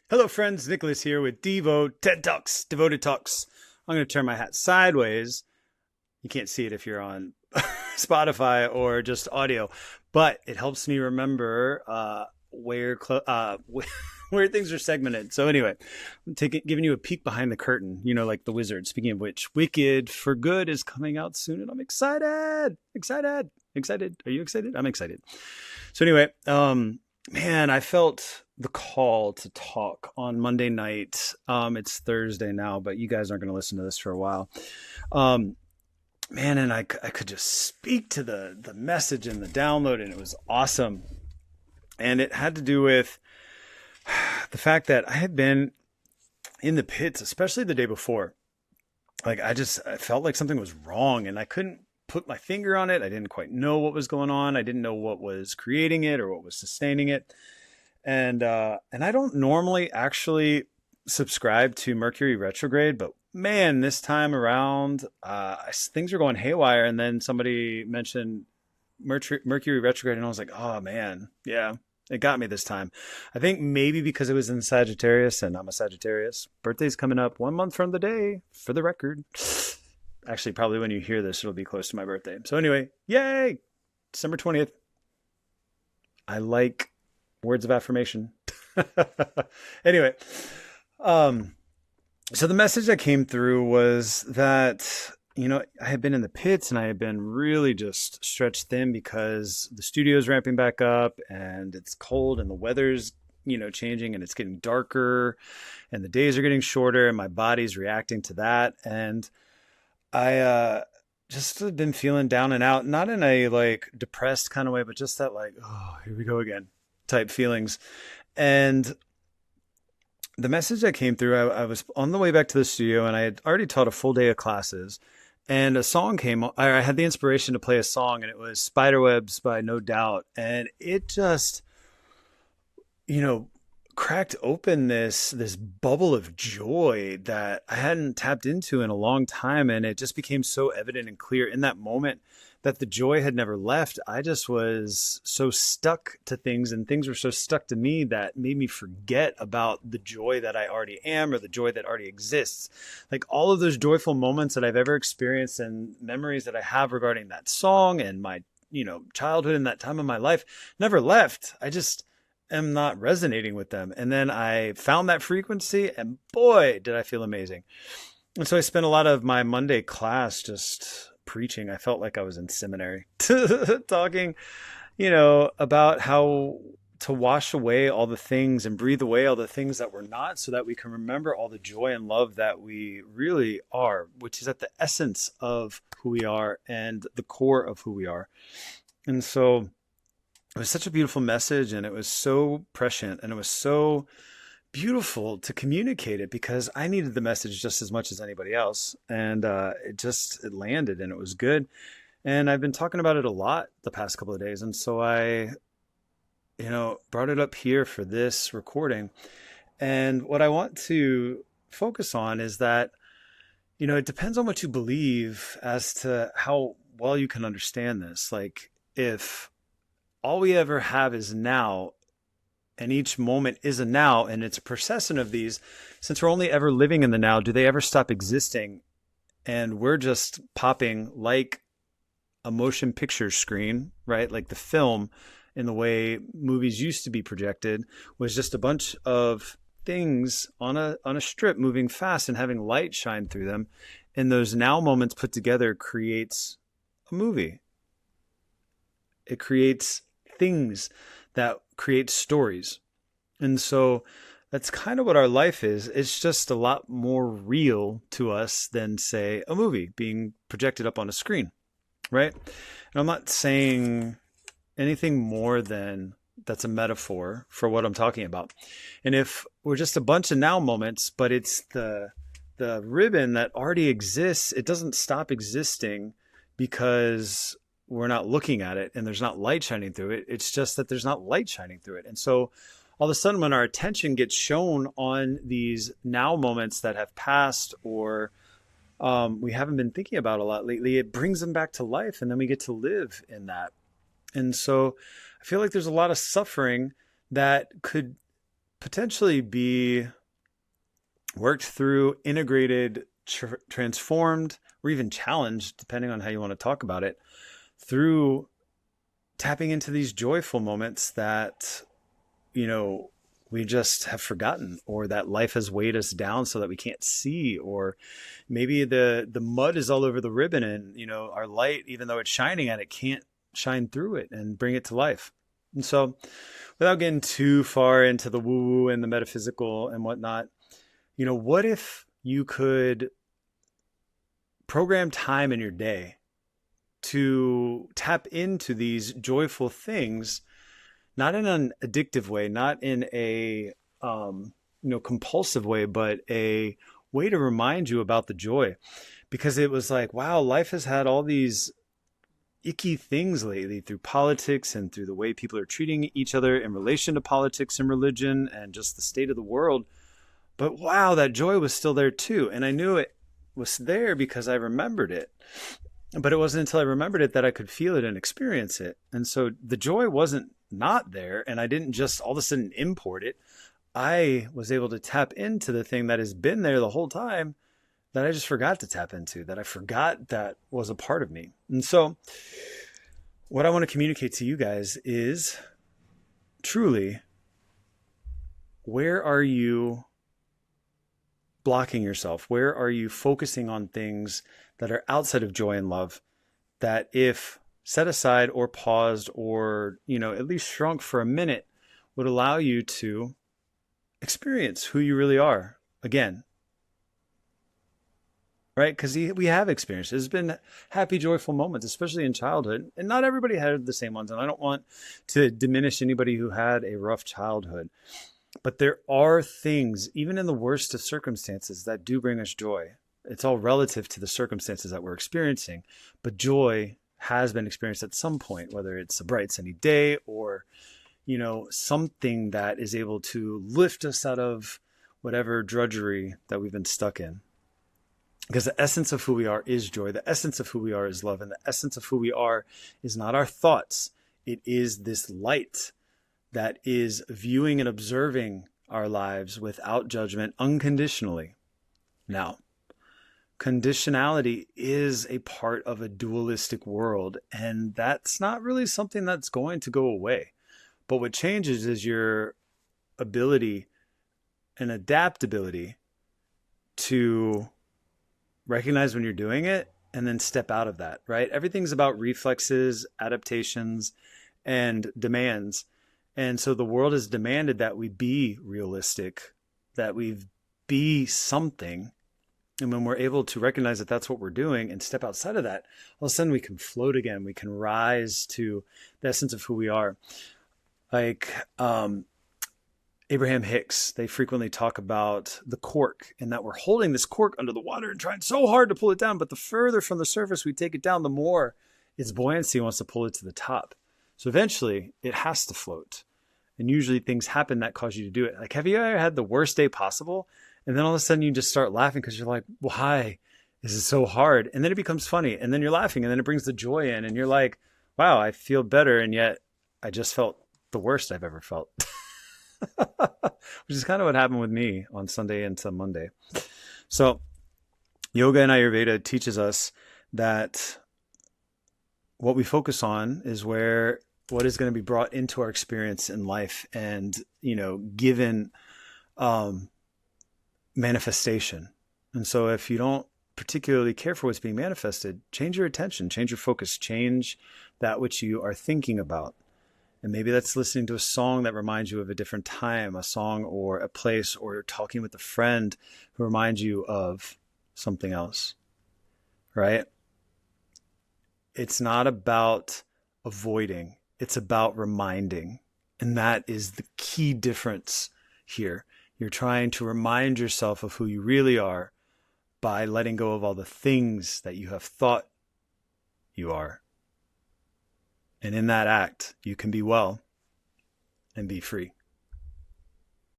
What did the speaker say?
Hello, friends. Nicholas here with DIVOted Talks, Devoted Talks. I'm going to turn my hat sideways. You can't see it if you're on Spotify or just audio, but it helps me remember where things are segmented. So anyway, I'm giving you a peek behind the curtain, like the wizard. Speaking of which, Wicked for Good is coming out soon, and I'm excited. Are you excited? I'm excited. So anyway, man, I felt the call to talk on Monday night. It's Thursday now, but you guys aren't going to listen to this for a while. Man, and I could just speak to the message and the download, and it was awesome. And it had to do with the fact that I had been in the pits, especially the day before. Like I felt like something was wrong, and I couldn't put my finger on it. I didn't quite know what was going on. I didn't know what was creating it or what was sustaining it. And I don't normally actually subscribe to Mercury retrograde, but man, this time around, things are going haywire. And then somebody mentioned Mercury retrograde, and I was like, oh man, yeah, it got me this time. I think maybe because it was in Sagittarius, and I'm a Sagittarius. Birthday's coming up 1 month from the day, for the record. Actually, probably when you hear this, it'll be close to my birthday. So anyway, yay! December 20th. I like words of affirmation. Anyway, so the message that came through was that, I had been in the pits and I had been really just stretched thin because the studio's ramping back up and it's cold and the weather's, changing and it's getting darker and the days are getting shorter and my body's reacting to that. And I just have been feeling down and out, not in a like depressed kind of way, but just that like, oh, here we go again type feelings. And the message that came through, I was on the way back to the studio and I had already taught a full day of classes, and a song came. I had the inspiration to play a song, and it was Spiderwebs by No Doubt. And it just, cracked open this bubble of joy that I hadn't tapped into in a long time. And it just became so evident and clear in that moment that the joy had never left. I just was so stuck to things, and things were so stuck to me that made me forget about the joy that I already am, or the joy that already exists. Like all of those joyful moments that I've ever experienced and memories that I have regarding that song and my, childhood and that time of my life never left. I just am not resonating with them. And then I found that frequency, and boy, did I feel amazing. And so I spent a lot of my Monday class just preaching. I felt like I was in seminary talking, about how to wash away all the things and breathe away all the things that we're not, so that we can remember all the joy and love that we really are, which is at the essence of who we are and the core of who we are. And so it was such a beautiful message, and it was so prescient, and it was so beautiful to communicate it because I needed the message just as much as anybody else. And it landed, and it was good. And I've been talking about it a lot the past couple of days. And so I, brought it up here for this recording. And what I want to focus on is that, it depends on what you believe as to how well you can understand this. Like if all we ever have is now, and each moment is a now, and it's a procession of these. Since we're only ever living in the now, do they ever stop existing? And we're just popping like a motion picture screen, right? Like the film, in the way movies used to be projected, was just a bunch of things on a strip moving fast and having light shine through them. And those now moments put together creates a movie. It creates things that create stories. And so that's kind of what our life is. It's just a lot more real to us than, say, a movie being projected up on a screen, right? And I'm not saying anything more than that's a metaphor for what I'm talking about. And if we're just a bunch of now moments, but it's the ribbon that already exists, it doesn't stop existing because we're not looking at it and there's not light shining through it. It's just that there's not light shining through it. And so all of a sudden, when our attention gets shown on these now moments that have passed, or we haven't been thinking about a lot lately, it brings them back to life, and then we get to live in that. And so I feel like there's a lot of suffering that could potentially be worked through, integrated, transformed, or even challenged, depending on how you want to talk about it, through tapping into these joyful moments that, we just have forgotten, or that life has weighed us down so that we can't see, or maybe the mud is all over the ribbon and, our light, even though it's shining at it, can't shine through it and bring it to life. And so without getting too far into the woo-woo and the metaphysical and whatnot, what if you could program time in your day to tap into these joyful things, not in an addictive way, not in a compulsive way, but a way to remind you about the joy. Because it was like, wow, life has had all these icky things lately through politics and through the way people are treating each other in relation to politics and religion and just the state of the world. But wow, that joy was still there too. And I knew it was there because I remembered it. But it wasn't until I remembered it that I could feel it and experience it. And so the joy wasn't not there, and I didn't just all of a sudden import it. I was able to tap into the thing that has been there the whole time that I just forgot to tap into, that I forgot that was a part of me. And so what I want to communicate to you guys is truly, where are you blocking yourself? Where are you focusing on things that are outside of joy and love, that if set aside or paused or, at least shrunk for a minute, would allow you to experience who you really are again? Right? Because we have experienced. There's been happy, joyful moments, especially in childhood. And not everybody had the same ones. And I don't want to diminish anybody who had a rough childhood. But there are things, even in the worst of circumstances, that do bring us joy. It's all relative to the circumstances that we're experiencing. But joy has been experienced at some point, whether it's a bright, sunny day or, something that is able to lift us out of whatever drudgery that we've been stuck in. Because the essence of who we are is joy. The essence of who we are is love. And the essence of who we are is not our thoughts. It is this light that is viewing and observing our lives without judgment, unconditionally. Now, conditionality is a part of a dualistic world, and that's not really something that's going to go away. But what changes is your ability and adaptability to recognize when you're doing it and then step out of that, right? Everything's about reflexes, adaptations, and demands. And so the world has demanded that we be realistic, that we be something. And when we're able to recognize that that's what we're doing and step outside of that, all of a sudden we can float again. We can rise to the essence of who we are. Like Abraham Hicks, they frequently talk about the cork, and that we're holding this cork under the water and trying so hard to pull it down. But the further from the surface we take it down, the more its buoyancy wants to pull it to the top. So eventually it has to float. And usually things happen that cause you to do it. Like, have you ever had the worst day possible? And then all of a sudden you just start laughing because you're like, why is it so hard? And then it becomes funny. And then you're laughing, and then it brings the joy in. And you're like, wow, I feel better. And yet I just felt the worst I've ever felt. Which is kind of what happened with me on Sunday into Monday. So yoga and Ayurveda teaches us that what we focus on is what is going to be brought into our experience in life and, given manifestation. And so if you don't particularly care for what's being manifested, change your attention, change your focus, change that which you are thinking about. And maybe that's listening to a song that reminds you of a different time, a song or a place, or talking with a friend who reminds you of something else, right? It's not about avoiding. It's about reminding. And that is the key difference here. You're trying to remind yourself of who you really are by letting go of all the things that you have thought you are. And in that act, you can be well and be free.